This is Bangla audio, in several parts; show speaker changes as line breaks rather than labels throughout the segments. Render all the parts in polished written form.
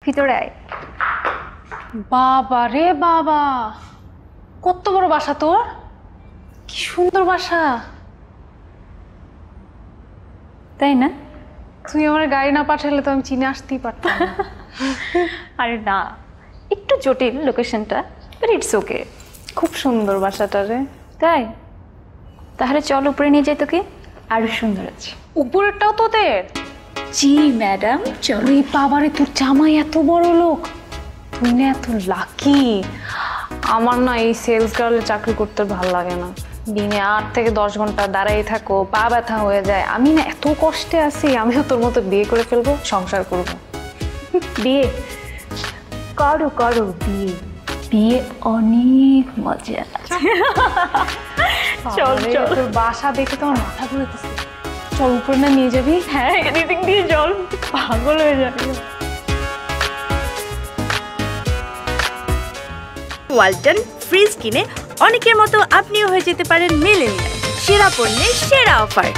ভিতরে আয়।
বাবা রে বাবা, কত বড় বাসা তোর, কি সুন্দর বাসা।
তাই না?
তুই আমার গাড়ি না পাঠালে তো আমি চিনে আসতেই পারতাম না।
আরে না, একটু জটিল লোকেশনটা, বাট ইটস ওকে।
খুব সুন্দর বাসাটা রে।
তাই? তাহলে চল উপরে নিয়ে যাই তোকে, আরো সুন্দর আছে।
উপরেরটাও তোদের?
জি ম্যাডাম, চলো।
ওই বাবারে, তোর জামাই এত বড় লোক, তুই না এত লাকি। আমার না এই সেলস গার্লের চাকরি করতে ভালো লাগে না। দিনে 8 থেকে 10 ঘন্টা দাঁড়াই থাকো, পা ব্যথা হয়ে যায়। আমি না এত কষ্টে আছি, আমিও তোর মতো বিয়ে করে ফেলবো, সংসার করবো।
বিয়ে করো করো, বিয়ে বিয়ে অনেক মজা। চল
বাবারে,
চল।
তোর বাসা দেখে তো আমার মাথা ঘুরেতেছে। চল উপরে না নিয়ে যাবি?
হ্যাঁ, এদিক দিয়ে চল, পাগল হয়ে যাবে।
ওয়ালটন ফ্রিজ কিনে অনেকের মতো আপনিও হয়ে যেতে পারেন মিলেনিয়াল। সেরা পণ্যের সেরা অফার।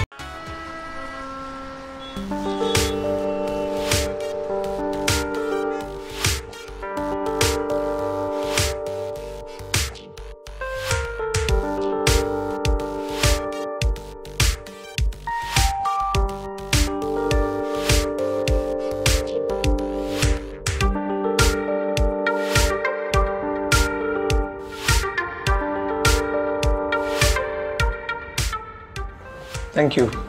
Thank you.